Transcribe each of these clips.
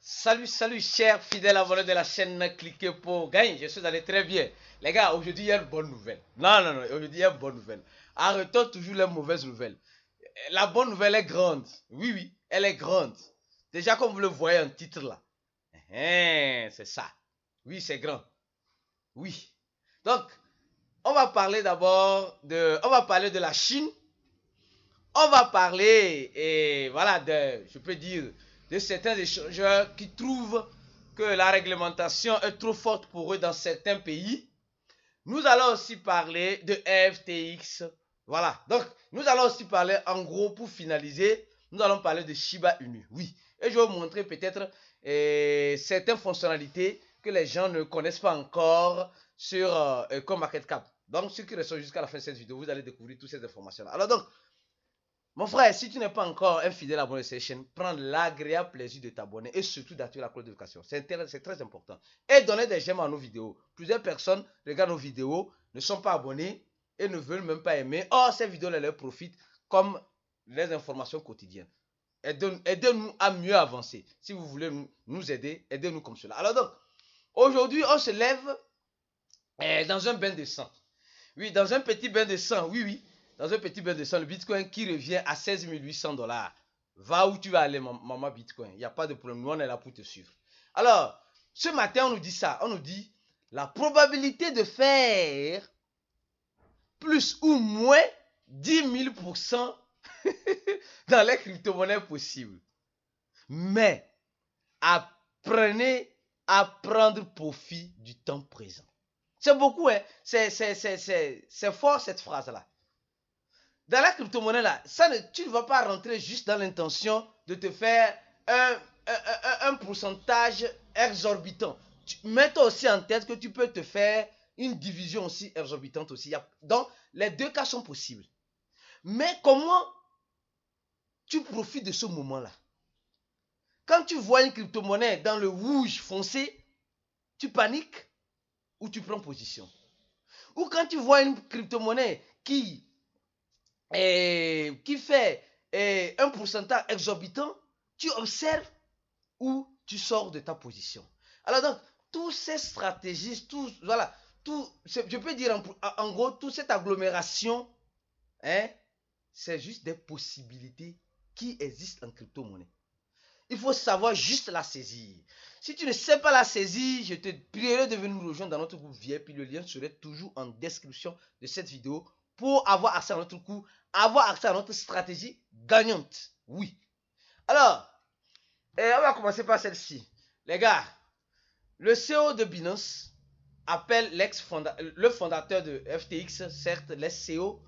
Salut, chers fidèles abonnés de la chaîne Cliquez pour gagner. Je suis allé très bien. Les gars, aujourd'hui, il y a une bonne nouvelle. Non, aujourd'hui, il y a une bonne nouvelle. Arrêtons toujours les mauvaises nouvelles. La bonne nouvelle est grande. Oui, elle est grande. Déjà, comme vous le voyez en titre là. C'est ça. Oui, c'est grand. Oui. Donc, on va parler d'abord de la Chine. On va parler, et voilà, je peux dire, de certains échangeurs qui trouvent que la réglementation est trop forte pour eux dans certains pays. Nous allons aussi parler de FTX. Voilà. Donc, nous allons aussi parler, en gros, pour finaliser, nous allons parler de Shiba Inu. Oui. Et je vais vous montrer peut-être certaines fonctionnalités que les gens ne connaissent pas encore sur CoinMarketCap. Donc, ceux qui restent jusqu'à la fin de cette vidéo, vous allez découvrir toutes ces informations-là. Alors donc, mon frère, si tu n'es pas encore un fidèle abonné de cette chaîne, prends l'agréable plaisir de t'abonner et surtout d'activer la cloche de notification. C'est très important. Et donner des j'aime à nos vidéos. Plusieurs personnes regardent nos vidéos, ne sont pas abonnés et ne veulent même pas aimer. Or, ces vidéos leur profitent comme les informations quotidiennes. Aidez-nous à mieux avancer. Si vous voulez nous aider, aidez-nous comme cela. Alors donc, aujourd'hui, on se lève dans un bain de sang. Oui, dans un petit bain de sang, oui. Dans un petit bain de sang, le Bitcoin qui revient à 16 800 $. Va où tu vas aller, maman Bitcoin. Il n'y a pas de problème. Nous, on est là pour te suivre. Alors, ce matin, on nous dit ça. On nous dit la probabilité de faire plus ou moins 10 000% dans les crypto-monnaies possibles. Mais apprenez à prendre profit du temps présent. C'est beaucoup, hein. C'est fort cette phrase-là. Dans la crypto-monnaie, là, tu ne vas pas rentrer juste dans l'intention de te faire un pourcentage exorbitant. Mets-toi aussi en tête que tu peux te faire une division aussi exorbitante aussi. Donc, les deux cas sont possibles. Mais comment tu profites de ce moment-là? Quand tu vois une crypto-monnaie dans le rouge foncé, tu paniques ou tu prends position. Ou quand tu vois une crypto-monnaie qui fait un pourcentage exorbitant, tu observes ou tu sors de ta position. Alors donc, toutes ces stratégies, je peux dire en gros, toute cette agglomération, c'est juste des possibilités qui existent en crypto-monnaie. Il faut savoir juste la saisir. Si tu ne sais pas la saisir, je te prierai de venir nous rejoindre dans notre groupe VIP. Le lien serait toujours en description de cette vidéo pour avoir accès à notre cours, avoir accès à notre stratégie gagnante. Oui. Alors, on va commencer par celle-ci. Les gars, le CEO de Binance appelle le fondateur de FTX, certes, le CEO,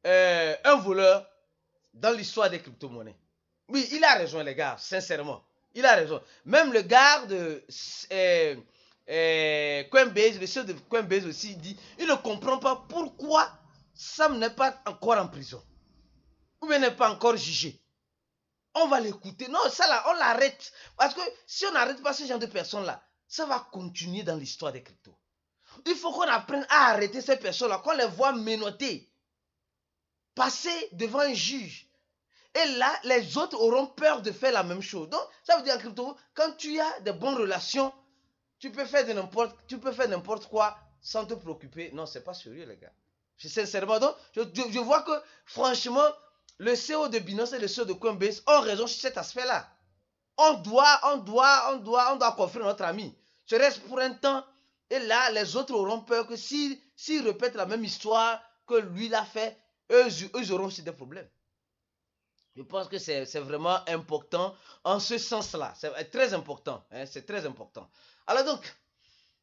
un voleur dans l'histoire des crypto-monnaies. Oui, il a raison, les gars, sincèrement. Il a raison. Même le gars de Coinbase, le CEO de Coinbase aussi, dit il ne comprend pas pourquoi Sam n'est pas encore en prison. Ou bien n'est pas encore jugé. On va l'écouter. Non, ça là, on l'arrête. Parce que si on n'arrête pas ce genre de personnes-là, ça va continuer dans l'histoire des cryptos. Il faut qu'on apprenne à arrêter ces personnes-là, qu'on les voit menotter, passer devant un juge. Et là, les autres auront peur de faire la même chose. Donc, ça veut dire en crypto, quand tu as de bonnes relations, tu peux faire n'importe quoi sans te préoccuper. Non, c'est pas sérieux, les gars. Sincèrement, donc, je vois que, franchement, le CEO de Binance et le CEO de Coinbase ont raison sur cet aspect-là. On doit confier notre ami. Je reste pour un temps, et là, les autres auront peur que s'ils répètent la même histoire que lui l'a fait, eux auront aussi des problèmes. Je pense que c'est vraiment important en ce sens-là. C'est très important. C'est très important. Alors donc,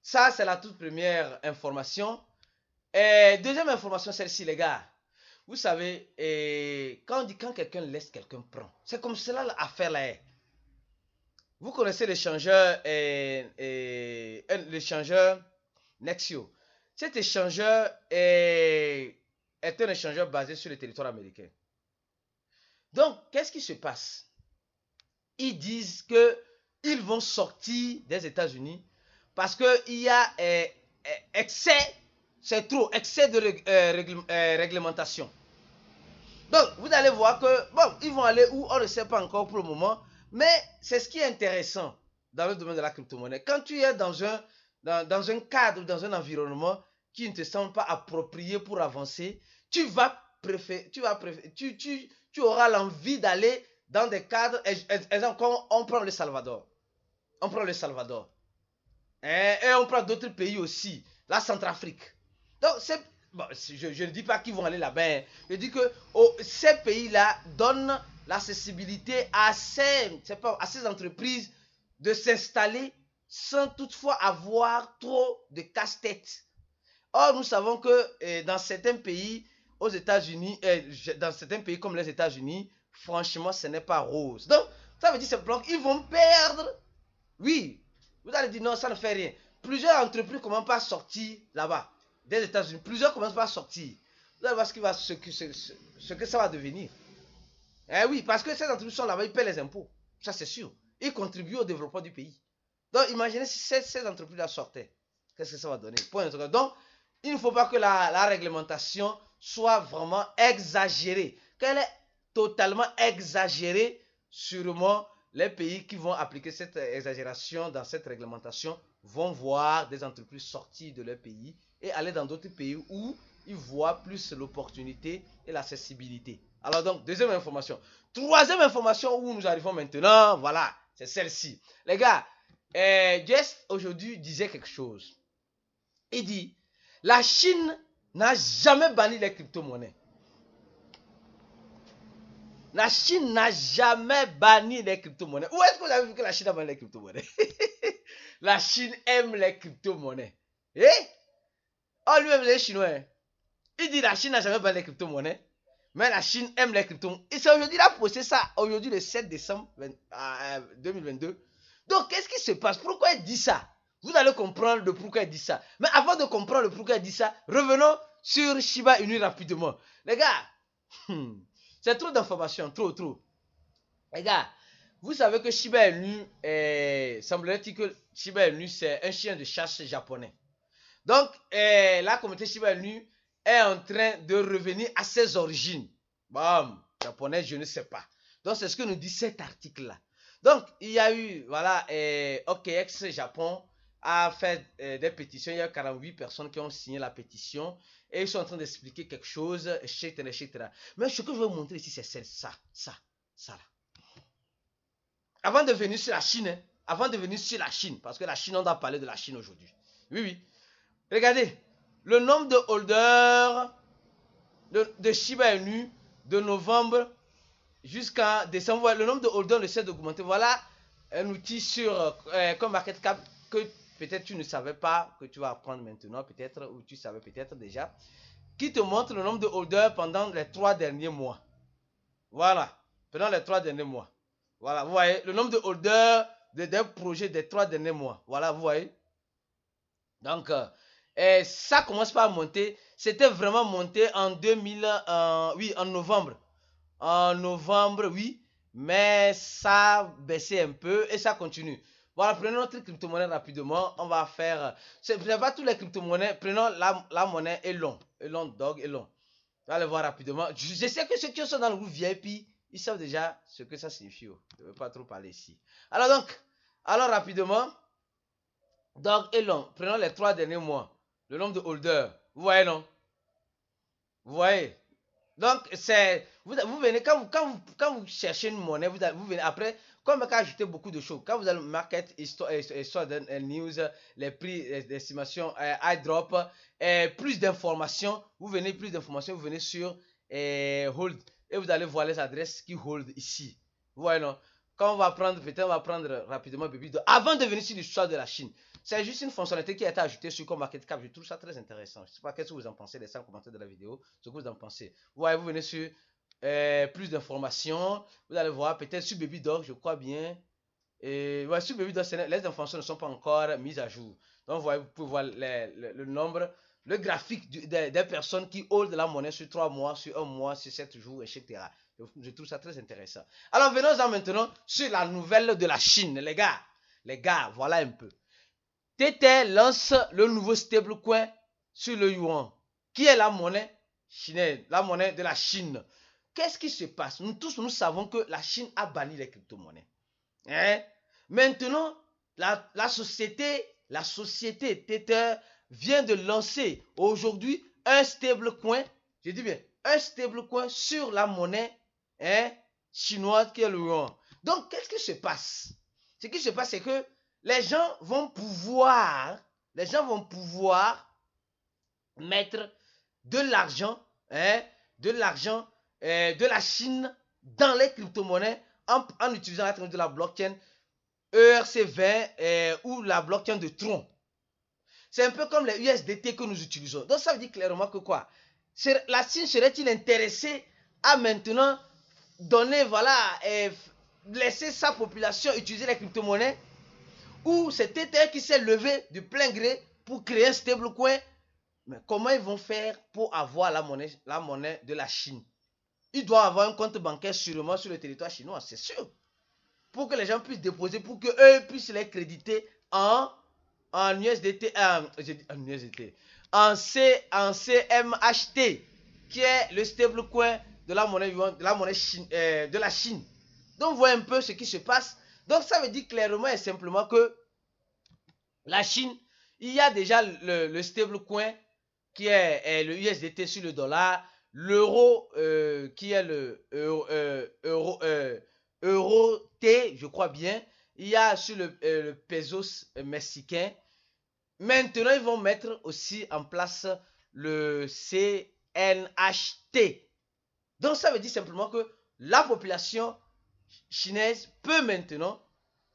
ça, c'est la toute première information. Et deuxième information, celle-ci, les gars. Vous savez, quand on dit quand quelqu'un laisse, quelqu'un prend. C'est comme cela l'affaire-là est. Vous connaissez l'échangeur Nexio. Cet échangeur est un échangeur basé sur le territoire américain. Donc, qu'est-ce qui se passe? Ils disent qu'ils vont sortir des États-Unis parce qu'il y a excès, c'est trop, excès de réglementation. Donc, vous allez voir que, bon, ils vont aller où, on ne sait pas encore pour le moment, Mais c'est ce qui est intéressant dans le domaine de la crypto-monnaie. Quand tu es dans un cadre, dans un environnement qui ne te semble pas approprié pour avancer, tu auras l'envie d'aller dans des cadres, exemple, comme on prend le Salvador. On prend le Salvador. Et on prend d'autres pays aussi. La Centrafrique. Donc, bon, je ne dis pas qu'ils vont aller là-bas. Je dis que ces pays-là donnent l'accessibilité à ces entreprises de s'installer sans toutefois avoir trop de casse-tête. Or, nous savons que dans certains pays, aux États-Unis, dans certains pays comme les États-Unis, franchement, ce n'est pas rose. Donc, ça veut dire simplement qu'ils vont perdre. Oui, vous allez dire non, ça ne fait rien. Plusieurs entreprises ne commencent pas à sortir là-bas, des États-Unis. Plusieurs ne commencent pas à sortir. Vous allez voir ce que ça va devenir. Eh oui, parce que ces entreprises sont là-bas, ils paient les impôts. Ça, c'est sûr. Ils contribuent au développement du pays. Donc, imaginez si ces entreprises-là sortaient. Qu'est-ce que ça va donner? Donc, il ne faut pas que la réglementation soit vraiment exagérée. Qu'elle est totalement exagérée, sûrement, les pays qui vont appliquer cette exagération dans cette réglementation vont voir des entreprises sortir de leur pays et aller dans d'autres pays où ils voient plus l'opportunité et l'accessibilité. Alors donc, deuxième information. Troisième information où nous arrivons maintenant, voilà, c'est celle-ci. Les gars, Jess aujourd'hui disait quelque chose. Il dit, la Chine n'a jamais banni les crypto-monnaies. La Chine n'a jamais banni les crypto-monnaies. Où est-ce que vous avez vu que la Chine a banni les crypto-monnaies? La Chine aime les crypto-monnaies. Eh? Oh, lui-même, les Chinois. Il dit la Chine n'a jamais banni les crypto-monnaies. Mais la Chine aime les crypto-monnaies. Et c'est aujourd'hui, il a posté ça, aujourd'hui, le 7 décembre 2022. Donc, qu'est-ce qui se passe? Pourquoi il dit ça? Vous allez comprendre le pourquoi il dit ça. Mais avant de comprendre le pourquoi il dit ça, revenons sur Shiba Inu rapidement. Les gars, c'est trop d'informations, trop. Les gars, vous savez que Shiba Inu, semblerait-il que Shiba Inu, c'est un chien de chasse japonais. Donc, la communauté Shiba Inu est en train de revenir à ses origines. Bam, japonais, je ne sais pas. Donc, c'est ce que nous dit cet article-là. Donc, il y a eu, voilà, OKX Japon a fait des pétitions. Il y a 48 personnes qui ont signé la pétition et ils sont en train d'expliquer quelque chose, etc. Mais ce que je veux vous montrer ici, c'est ça là. Avant de venir sur la Chine, parce que la Chine, on doit parler de la Chine aujourd'hui. Oui. Regardez, le nombre de holders de Shiba Inu de novembre jusqu'à décembre, le nombre de holders ne cesse d'augmenter. Voilà un outil sur CoinMarketCap que peut-être tu ne savais pas, que tu vas apprendre maintenant peut-être, ou tu savais peut-être déjà, qui te montre le nombre de holders pendant les 3 derniers mois. Voilà, pendant les 3 derniers mois. Voilà, vous voyez, le nombre de holders des projets des 3 derniers mois. Voilà, vous voyez. Donc, ça commence pas à monter. C'était vraiment monté en en novembre. En novembre, oui. Mais ça a baissé un peu et ça continue. Voilà, prenons notre crypto-monnaie rapidement. On va faire... C'est pas tous les crypto-monnaies. Prenons la monnaie Elon. Elon. On va le voir rapidement. Je sais que ceux qui sont dans le groupe VIP, ils savent déjà ce que ça signifie. Je ne veux pas trop parler ici. Alors rapidement. Donc, Elon, prenons les 3 derniers mois. Le nombre de holders. Vous voyez, non? Vous voyez? Donc, c'est... Vous venez, quand vous cherchez une monnaie, vous venez après, comme quand ajouter beaucoup de choses. Quand vous allez market, histoire news, les prix, les estimations, iDrop, plus d'informations, vous venez sur hold. Et vous allez voir les adresses qui hold ici. Vous voyez, non? Quand on va prendre, peut-être on va prendre rapidement Baby. Avant de venir sur l'histoire de la Chine. C'est juste une fonctionnalité qui a été ajoutée sur CoinMarketCap. Je trouve ça très intéressant. Je ne sais pas qu'est-ce que vous en pensez, laissez en commentaire de la vidéo ce que vous en pensez. Vous voyez, vous venez sur plus d'informations. Vous allez voir peut-être sur BabyDog, je crois bien. Et ouais, sur BabyDog, les informations ne sont pas encore mises à jour. Donc vous voyez, vous pouvez voir le nombre, le graphique des personnes qui hold la monnaie sur 3 mois, sur 1 mois, sur 7 jours, etc. Je trouve ça très intéressant. Alors venons-en maintenant sur la nouvelle de la Chine, les gars. Les gars, voilà un peu. TT lance le nouveau stablecoin sur le yuan, qui est la monnaie chinoise, la monnaie de la Chine. Qu'est-ce qui se passe? Nous tous, nous savons que la Chine a banni les crypto-monnaies. Hein? Maintenant, la société Tether vient de lancer aujourd'hui un stablecoin, je dis bien, un stablecoin sur la monnaie chinoise qui est le yuan. Donc, qu'est-ce qui se passe? Ce qui se passe, c'est que les gens vont pouvoir mettre de l'argent, de la Chine dans les crypto-monnaies en utilisant la technologie de la blockchain ERC20 ou la blockchain de Tron. C'est un peu comme les USDT que nous utilisons. Donc ça veut dire clairement que quoi? La Chine serait-il intéressée à maintenant donner, voilà, laisser sa population utiliser les crypto-monnaies? Ou c'est Tether qui s'est levé de plein gré pour créer un stablecoin? Mais comment ils vont faire pour avoir la monnaie de la Chine? Ils doivent avoir un compte bancaire sûrement sur le territoire chinois, c'est sûr. Pour que les gens puissent déposer, pour qu'eux puissent les créditer en USDT, en CMHT, qui est le stablecoin de la monnaie de la Chine. Donc, voyez un peu ce qui se passe. Donc, ça veut dire clairement et simplement que la Chine, il y a déjà le stablecoin qui est le USDT sur le dollar, l'euro qui est le euro T, je crois bien. Il y a sur le pesos mexicain. Maintenant, ils vont mettre aussi en place le CNHT. Donc, ça veut dire simplement que la population chinoise peut maintenant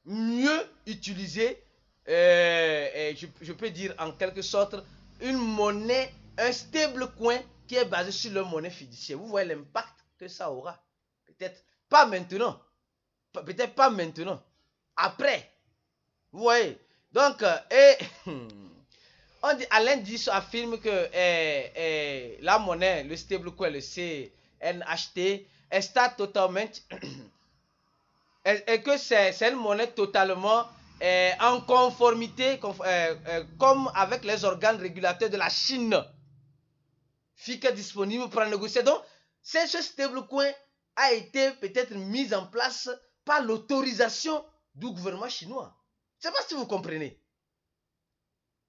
mieux utiliser, je peux dire en quelque sorte, une monnaie, un stablecoin qui est basé sur leur monnaie fiduciaire. Vous voyez l'impact que ça aura. Peut-être pas maintenant. Peut-être pas maintenant. Après. Vous voyez. Donc, Alain Disso affirme que la monnaie, le stablecoin, le CNHT, est totalement et que c'est une monnaie totalement en conformité comme avec les organes régulateurs de la Chine. FICA disponible pour négocier. Donc, ce stablecoin a été peut-être mis en place par l'autorisation du gouvernement chinois. Je ne sais pas si vous comprenez.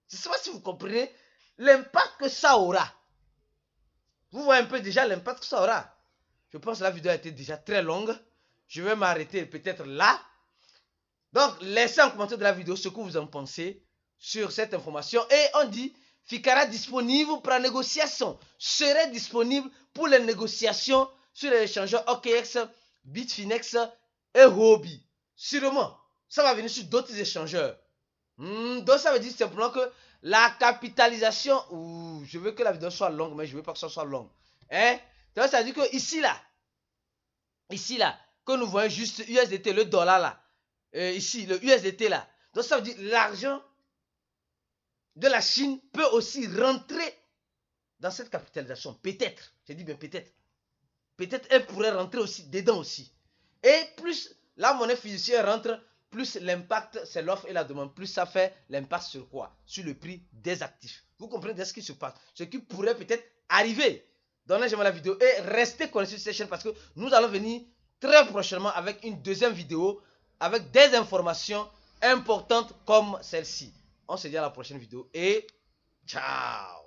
Je ne sais pas si vous comprenez l'impact que ça aura. Vous voyez un peu déjà l'impact que ça aura. Je pense que la vidéo a été déjà très longue. Je vais m'arrêter peut-être là. Donc, laissez en commentaire de la vidéo ce que vous en pensez sur cette information. Et on dit, Ficara disponible pour la négociation. Serait disponible pour les négociations sur les échangeurs OKX, Bitfinex et Huobi. Sûrement, ça va venir sur d'autres échangeurs. Donc, ça veut dire simplement que la capitalisation... je veux que la vidéo soit longue, mais je ne veux pas que ça soit long. Donc, ça veut dire que ici, là, que nous voyons juste USDT, le dollar là, ici, le USDT là. Donc ça veut dire l'argent de la Chine peut aussi rentrer dans cette capitalisation. Peut-être, je dis bien peut-être. Peut-être elle pourrait rentrer aussi dedans aussi. Et plus la monnaie fiduciaire rentre, plus l'impact, c'est l'offre et la demande. Plus ça fait l'impact sur quoi? Sur le prix des actifs. Vous comprenez ce qui se passe? Ce qui pourrait peut-être arriver. Donnez j'aime la vidéo et restez connectés sur cette chaîne parce que nous allons venir très prochainement avec une deuxième vidéo avec des informations importantes comme celle-ci. On se dit à la prochaine vidéo et ciao.